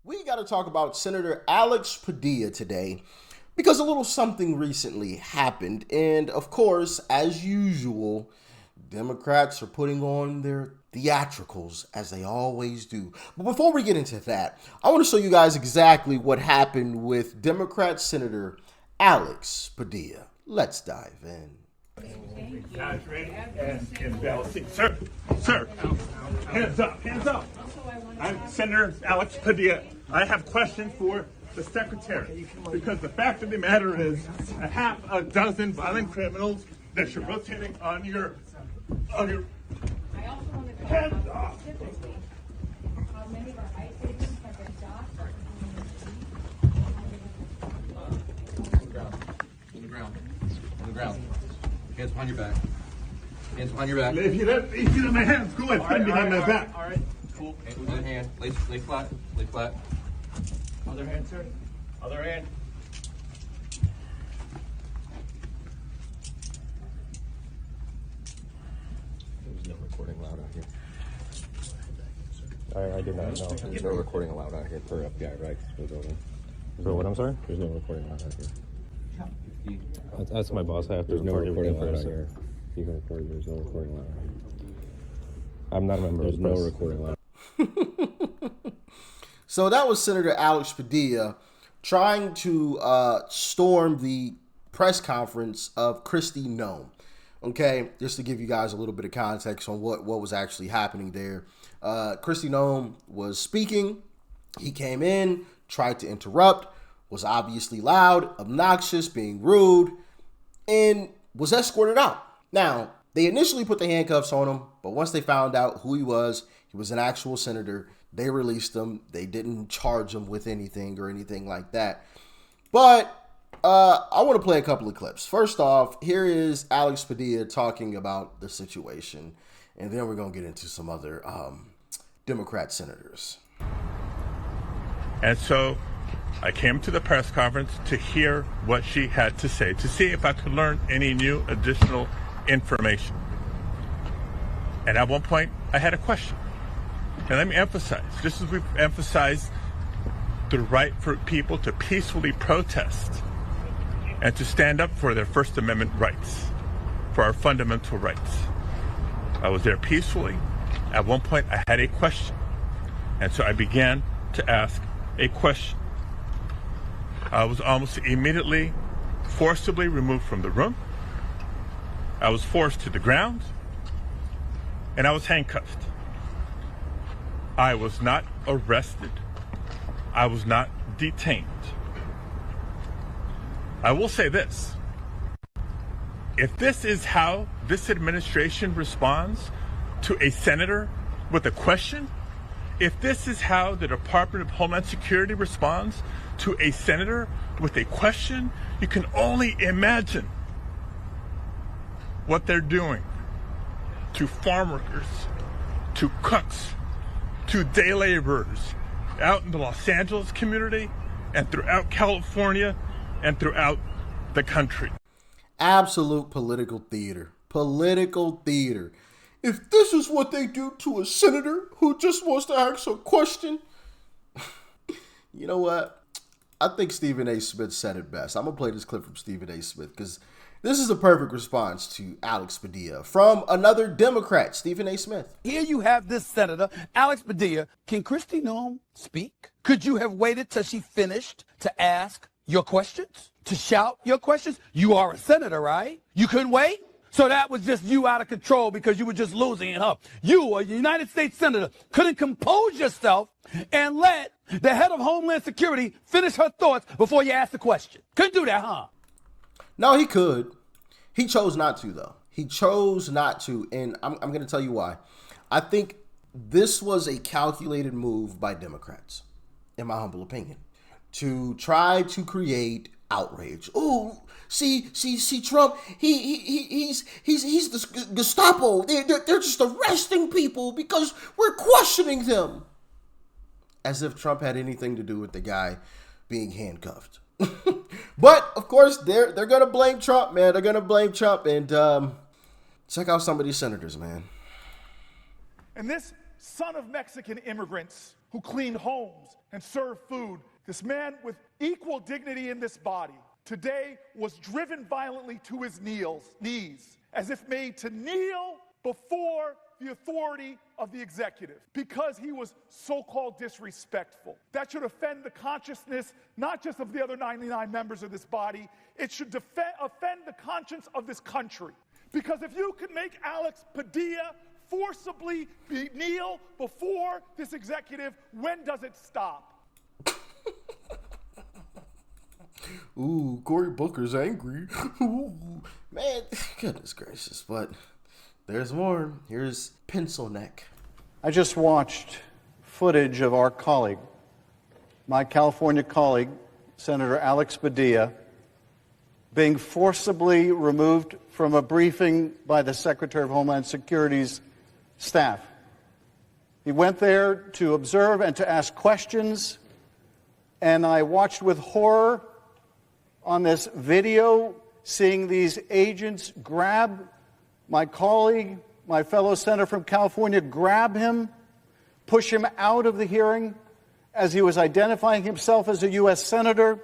We got to talk about Senator Alex Padilla today because a little something recently happened. And of course, as usual, Democrats are putting on their theatricals as they always do. But before we get into that, I want to show you guys exactly what happened with Democrat Senator Alex Padilla. Let's dive in. Guys, ready? And balancing. Sir, hands up, hands up. I'm Senator Alex Padilla. I have questions for the secretary because the fact of the matter is a half a dozen violent criminals that you're rotating on your hands off. How many of our ICE agents have been docked? On the ground. On the ground. Hands behind your back. Hands behind your back. If you let my hands go ahead, put them behind my back. All right. Cool. Other hand. Lay flat. Lay flat. Other hand, sir. Other hand. There's no recording allowed out here. I did not know. There's no recording allowed out here for FBI, right? For what, I'm sorry? There's no recording allowed out here. That's my boss. I have to There's no recording allowed out here. You can record. There's no recording allowed out here. I'm not a member. There's no recording allowed. So that was Senator Alex Padilla trying to storm the press conference of Kristi Noem. Okay, just to give you guys a little bit of context on what was actually happening there. Kristi Noem was speaking. He came in, tried to interrupt, was obviously loud, obnoxious, being rude, and was escorted out. Now, they initially put the handcuffs on him, but once they found out who he was an actual senator, they released him. They didn't charge him with anything or anything like that. But I want to play a couple of clips. First off, here is Alex Padilla talking about the situation, and then we're going to get into some other Democrat senators. And so I came to the press conference to hear what she had to say, to see if I could learn any new additional information. And at one point, I had a question. And let me emphasize, just as we've emphasized the right for people to peacefully protest and to stand up for their First Amendment rights, for our fundamental rights. I was there peacefully. At one point, I had a question. And so I began to ask a question. I was almost immediately forcibly removed from the room. I was forced to the ground, and I was handcuffed. I was not arrested. I was not detained. I will say this. If this is how this administration responds to a senator with a question, if this is how the Department of Homeland Security responds to a senator with a question, you can only imagine what they're doing to farm workers, to cooks, to day laborers out in the Los Angeles community and throughout California and throughout the country. Absolute political theater. Political theater. If this is what they do to a senator who just wants to ask a question, you know what? I think Stephen A. Smith said it best. I'm going to play this clip from Stephen A. Smith because this is a perfect response to Alex Padilla from another Democrat, Stephen A. Smith. Here you have this senator, Alex Padilla. Can Kristi Noem speak? Could you have waited till she finished to ask your questions? To shout your questions? You are a senator, right? You couldn't wait? So that was just you out of control because you were just losing it, huh? You, a United States senator, couldn't compose yourself and let the head of Homeland Security finish her thoughts before you asked the question. Couldn't do that, huh? No, he could. He chose not to, though. He chose not to, and I'm going to tell you why. I think this was a calculated move by Democrats, in my humble opinion, to try to create outrage. Oh, see, Trump. He's the Gestapo. They're just arresting people because we're questioning them, as if Trump had anything to do with the guy being handcuffed. But of course, they're gonna blame Trump, man. They're gonna blame Trump, and check out some of these senators, man. And this son of Mexican immigrants who cleaned homes and served food, this man with equal dignity in this body, today was driven violently to his knees, as if made to kneel before the authority of the executive because he was so-called disrespectful. That should offend the consciousness not just of the other 99 members of this body, it should offend the conscience of this country. Because if you can make Alex Padilla forcibly kneel before this executive, when does it stop? Ooh, Cory Booker's angry. Ooh, man, goodness gracious. But there's more. Here's Pencil Neck. I just watched footage of our colleague, my California colleague, Senator Alex Padilla, being forcibly removed from a briefing by the Secretary of Homeland Security's staff. He went there to observe and to ask questions, and I watched with horror on this video, seeing these agents grab my colleague, my fellow senator from California, grab him, push him out of the hearing as he was identifying himself as a U.S. senator,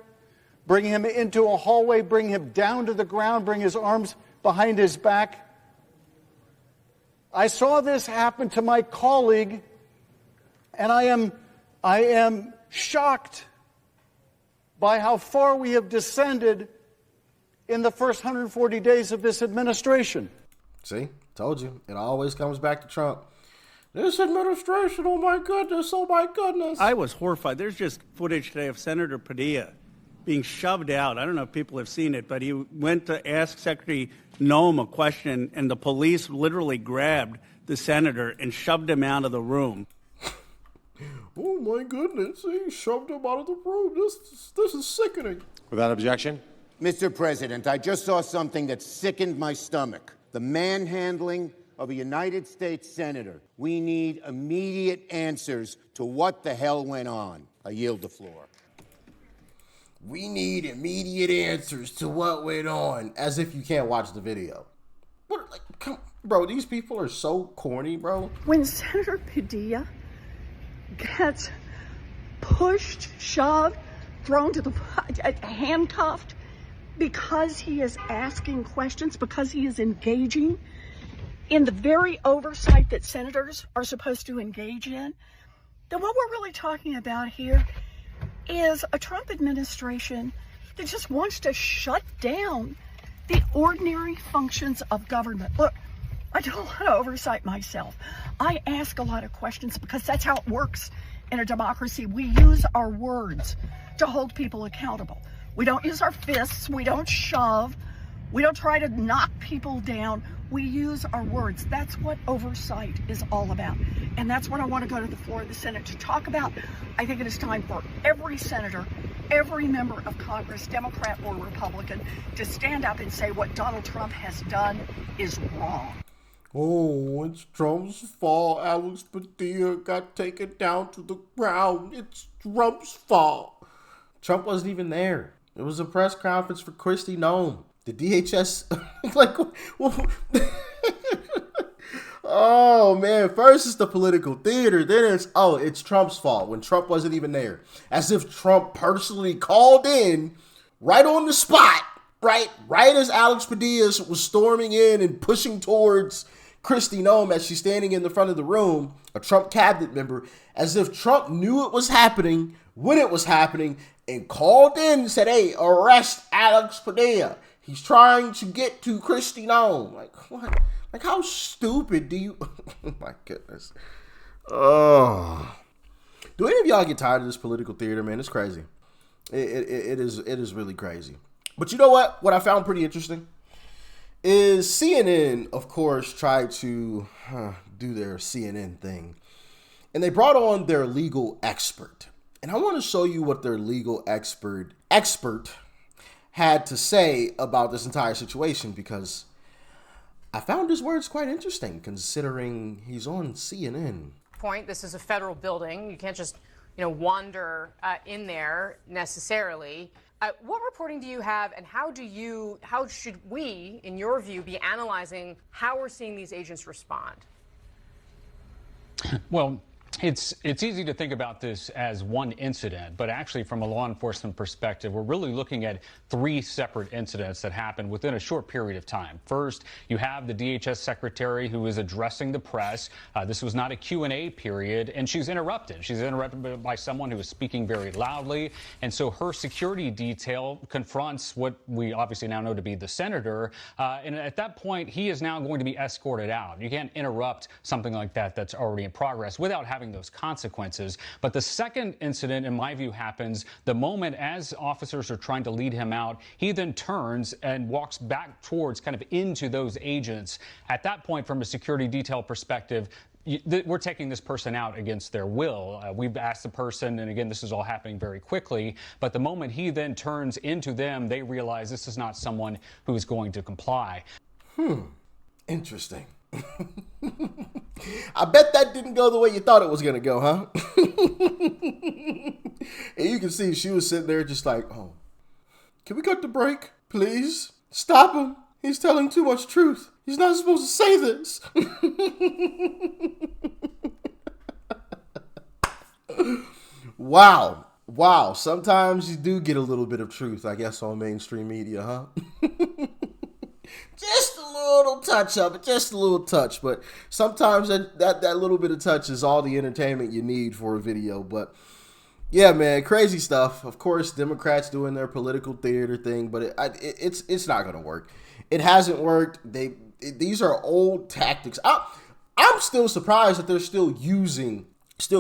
bring him into a hallway, bring him down to the ground, bring his arms behind his back. I saw this happen to my colleague, and I am shocked by how far we have descended in the first 140 days of this administration. See, told you. It always comes back to Trump. This administration, oh my goodness, oh my goodness. I was horrified. There's just footage today of Senator Padilla being shoved out. I don't know if people have seen it, but he went to ask Secretary Noem a question, and the police literally grabbed the senator and shoved him out of the room. Oh my goodness, he shoved him out of the room. This is sickening. Without objection. Mr. President, I just saw something that sickened my stomach. The manhandling of a United States senator. We need immediate answers to what the hell went on. I yield the floor. We need immediate answers to what went on. As if you can't watch the video. What, like, come, bro, these people are so corny, bro. When Senator Padilla gets pushed, shoved, thrown to the handcuffed because he is asking questions, because he is engaging in the very oversight that senators are supposed to engage in, then what we're really talking about here is a Trump administration that just wants to shut down the ordinary functions of government. Look, I do a lot of oversight myself. I ask a lot of questions because that's how it works in a democracy. We use our words to hold people accountable. We don't use our fists. We don't shove. We don't try to knock people down. We use our words. That's what oversight is all about. And that's what I want to go to the floor of the Senate to talk about. I think it is time for every senator, every member of Congress, Democrat or Republican, to stand up and say what Donald Trump has done is wrong. Oh, it's Trump's fault. Alex Padilla got taken down to the ground. It's Trump's fault. Trump wasn't even there. It was a press conference for Kristi Noem. The DHS, like, oh man, first it's the political theater, then it's Trump's fault when Trump wasn't even there. As if Trump personally called in right on the spot, right as Alex Padilla was storming in and pushing towards Kristi Noem as she's standing in the front of the room, a Trump cabinet member, as if Trump knew it was happening when it was happening and called in and said, hey, arrest Alex Padilla. He's trying to get to Kristi Noem. Like, what? Like, how stupid do you... Oh, my goodness. Oh. Do any of y'all get tired of this political theater, man? It's crazy. It is really crazy. But you know what? What I found pretty interesting is CNN, of course, tried to do their CNN thing. And they brought on their legal expert. And I want to show you what their legal expert had to say about this entire situation, because I found his words quite interesting considering he's on CNN. Point, this is a federal building. You can't just, wander in there necessarily. What reporting do you have, and how should we, in your view, be analyzing how we're seeing these agents respond? Well, It's easy to think about this as one incident, but actually from a law enforcement perspective, we're really looking at 3 separate incidents that happened within a short period of time. First, you have the DHS secretary who is addressing the press. This was not a Q&A period, and she's interrupted. She's interrupted by someone who is speaking very loudly, and so her security detail confronts what we obviously now know to be the senator, and at that point, he is now going to be escorted out. You can't interrupt something like that that's already in progress without having those consequences. But the second incident, in my view, happens the moment as officers are trying to lead him out, he then turns and walks back towards kind of into those agents. At that point, from a security detail perspective, we're taking this person out against their will. We've asked the person, and again, this is all happening very quickly, but the moment he then turns into them, they realize this is not someone who is going to comply. Interesting. I bet that didn't go the way you thought it was going to go, huh? And you can see she was sitting there just like, oh, can we cut the break, please? Stop him. He's telling too much truth. He's not supposed to say this. Wow. Wow. Sometimes you do get a little bit of truth, I guess, on mainstream media, huh? Just a little touch of it, just a little touch. But sometimes that little bit of touch is all the entertainment you need for a video. But yeah, man, crazy stuff. Of course, Democrats doing their political theater thing, but it's not going to work. It hasn't worked. These are old tactics. I'm still surprised that they're still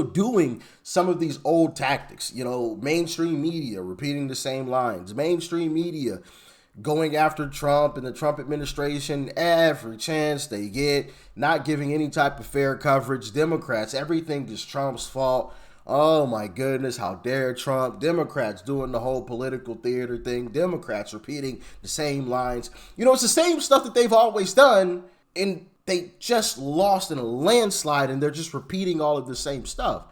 doing some of these old tactics. You know, mainstream media repeating the same lines. Mainstream media going after Trump and the Trump administration every chance they get, not giving any type of fair coverage. Democrats, everything is Trump's fault. Oh my goodness, how dare Trump. Democrats doing the whole political theater thing. Democrats repeating the same lines. You know, it's the same stuff that they've always done, and they just lost in a landslide, and they're just repeating all of the same stuff.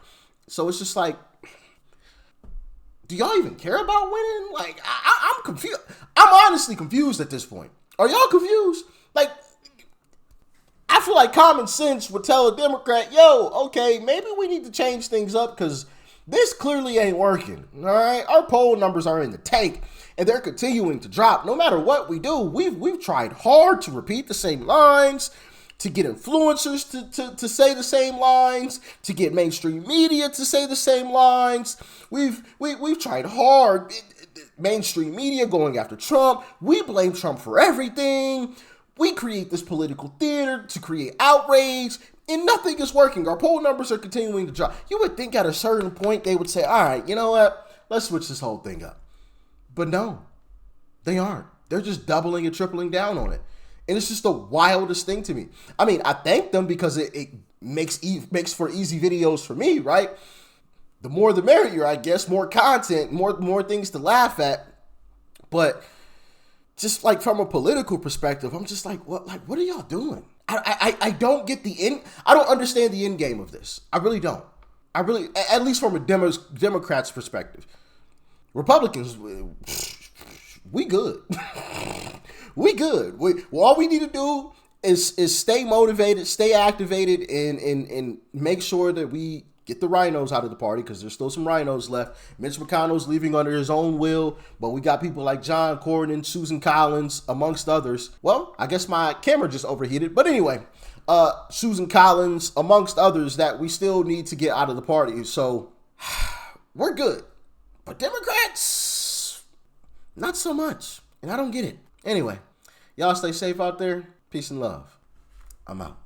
So it's just like, do y'all even care about winning? Like, I'm confused. I'm honestly confused at this point. Are y'all confused? Like, I feel like common sense would tell a Democrat, yo, okay, maybe we need to change things up because this clearly ain't working, all right? Our poll numbers are in the tank, and they're continuing to drop. No matter what we do, we've tried hard to repeat the same lines, to get influencers to say the same lines, to get mainstream media to say the same lines. We've tried hard. Mainstream media going after Trump. We blame Trump for everything. We create this political theater to create outrage, and nothing is working. Our poll numbers are continuing to drop. You would think at a certain point they would say, all right, you know what? Let's switch this whole thing up. But no, they aren't. They're just doubling and tripling down on it. And it's just the wildest thing to me. I mean, I thank them because it makes for easy videos for me, right? The more the merrier, I guess. More content, more things to laugh at. But just like from a political perspective, I'm just like, what are y'all doing? I don't get I don't understand the end game of this. I really don't. At least from a Democrat's perspective. Republicans, we good. We good. All we need to do is stay motivated, stay activated, and make sure that we get the rhinos out of the party, because there's still some rhinos left. Mitch McConnell's leaving under his own will, but we got people like John Cornyn, Susan Collins, amongst others. Well, I guess my camera just overheated, but anyway, Susan Collins, amongst others, that we still need to get out of the party. So we're good. But Democrats, not so much. And I don't get it. Anyway, y'all stay safe out there. Peace and love. I'm out.